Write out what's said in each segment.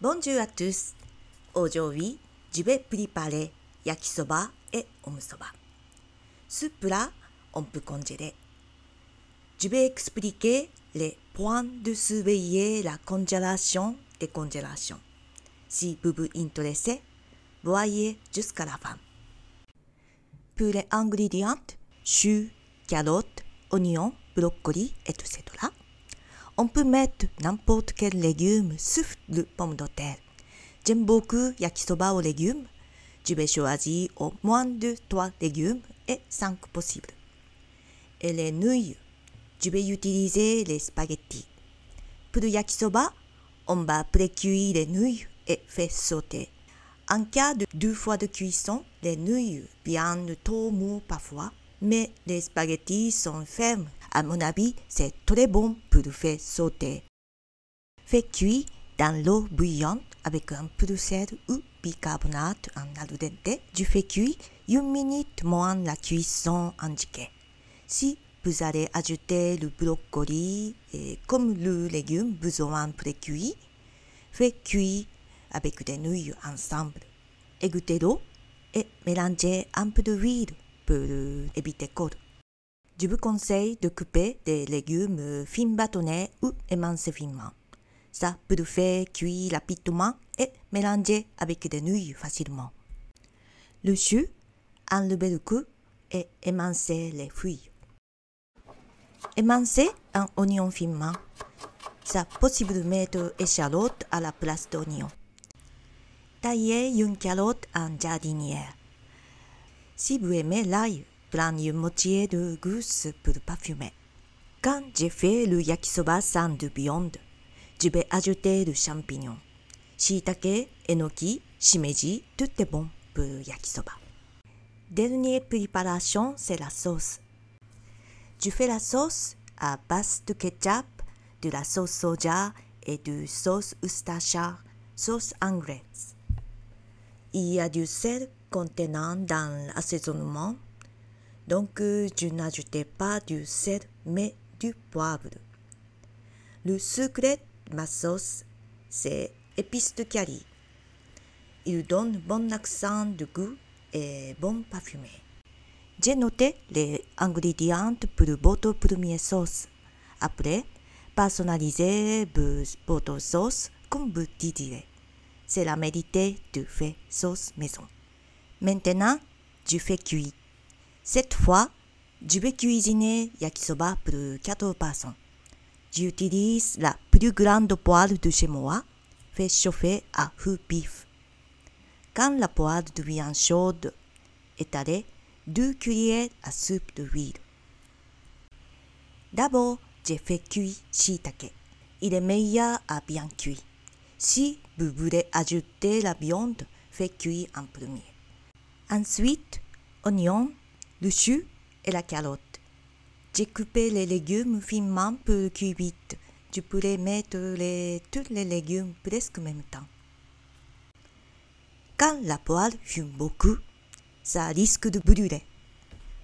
Bonjour à tous. Aujourd'hui, je vais préparer yakisoba et omusoba. Ce plat, on peut congéler. Je vais expliquer les points de surveiller la congélation et congélation. Si vous vous intéressez, voyez jusqu'à la fin. Pour les ingrédients, choux, carottes, oignons, brocolis, etc. On peut mettre n'importe quel légume sauf le pomme de terre. J'aime beaucoup yakisoba aux légumes. Je vais choisir au moins de 3 légumes et 5 possibles. Et les nouilles, je vais utiliser les spaghettis. Pour le yakisoba, on va pré-cuire les nouilles et faire sauter. En cas de 2 fois de cuisson, les nouilles viennent trop mous parfois, mais les spaghettis sont fermes. À mon avis, c'est très bon pour faire sauter. Faites cuire dans l'eau bouillante avec un peu de sel ou bicarbonate en al dente. Je fais cuire 1 minute moins la cuisson indiquée. Si vous allez ajouter le brocoli et comme le légume besoin pré-cuit, faites cuire avec des nouilles ensemble. Égouttez l'eau et mélangez un peu d'huile pour éviter colle. Je vous conseille de couper des légumes fins bâtonnets ou émincés finement. Ça peut faire cuire rapidement et mélanger avec des nouilles facilement. Le chou, enlevez le cou et émincez les feuilles. Émincez un oignon finement. C'est possible de mettre échalote à la place d'oignon. Taillez une carotte en jardinière. Si vous aimez l'ail, prenez une moitié de gousse pour parfumer. Quand j'ai fait le yakisoba sans de viande, je vais ajouter du champignon. Shiitake, enoki, shimeji, tout est bon pour le yakisoba. Dernière préparation, c'est la sauce. Je fais la sauce à base de ketchup, de la sauce soja et de sauce Worcestershire, sauce anglaise. Il y a du sel contenant dans l'assaisonnement, donc je n'ajoutais pas du sel mais du poivre. Le secret de ma sauce, c'est épices de curry. Il donne bon accent de goût et bon parfumé. J'ai noté les ingrédients pour votre première sauce. Après, personnalisez votre sauce comme vous désirez. C'est la médité de faire sauce maison. Maintenant, je fais cuire. Cette fois, je vais cuisiner yakisoba pour 4 personnes. J'utilise la plus grande poêle de chez moi, fait chauffer à feu vif. Quand la poêle devient chaude, étalez 2 cuillères à soupe d'huile. D'abord, j'ai fait cuire shiitake. Il est meilleur à bien cuire. Si vous voulez ajouter la viande, faites cuire en premier. Ensuite, oignon, le chou et la carotte. J'ai coupé les légumes finement pour cuire vite. Je pourrais mettre tous les légumes presque en même temps. Quand la poêle fume beaucoup, ça risque de brûler.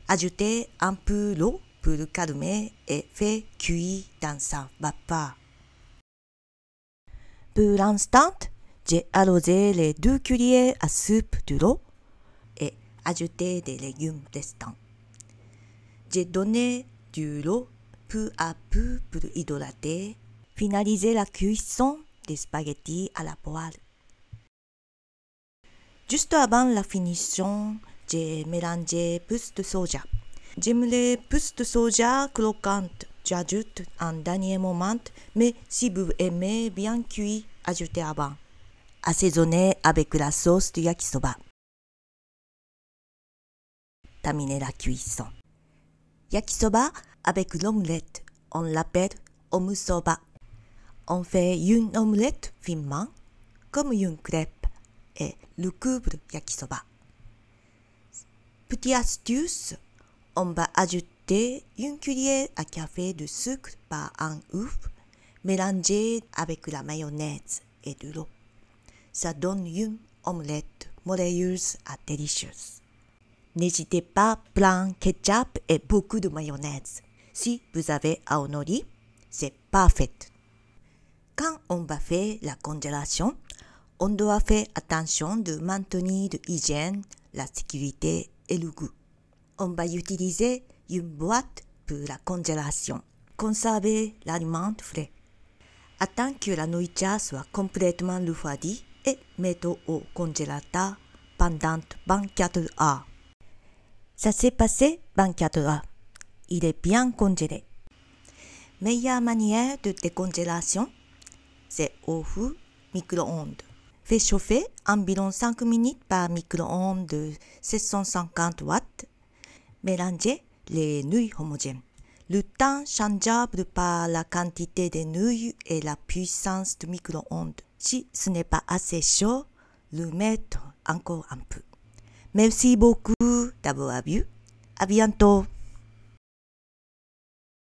Ajoutez un peu d'eau pour le calmer et faire cuire dans sa vapeur. Pour l'instant, j'ai arrosé les 2 cuillères à soupe de l'eau et ajouté des légumes restants. J'ai donné de l'eau peu à peu pour hydrater, finaliser la cuisson des spaghettis à la poêle. Juste avant la finition, j'ai mélangé plus de soja. J'aime les pousses de soja croquantes. J'ajoute en dernier moment, mais si vous aimez bien cuit, ajoutez avant. Assaisonnez avec la sauce de yakisoba. Terminez la cuisson. Yakisoba avec l'omelette, on l'appelle omusoba. On fait une omelette finement, comme une crêpe, et le couvre yakisoba. Petite astuce, on va ajouter 1 cuillère à café de sucre par un œuf, mélangé avec la mayonnaise et de l'eau. Ça donne une omelette moelleuse et délicieuse. N'hésitez pas à prendre ketchup et beaucoup de mayonnaise. Si vous avez aonori, c'est parfait. Quand on va faire la congélation, On doit faire attention de maintenir l'hygiène, la sécurité et le goût. On va utiliser une boîte pour la congélation. Conserver l'aliment frais. Attends que la nourriture soit complètement refroidie et mettre au congélateur pendant 24 heures. Ça s'est passé 24 heures. Il est bien congelé. Meilleure manière de décongélation, c'est au four micro-ondes. Fais chauffer environ 5 minutes par micro-ondes de 750 watts. Mélangez les nouilles homogènes. Le temps changeable par la quantité de nouilles et la puissance du micro-ondes. Si ce n'est pas assez chaud, le mettre encore un peu. Merci beaucoup d'avoir vu. À bientôt.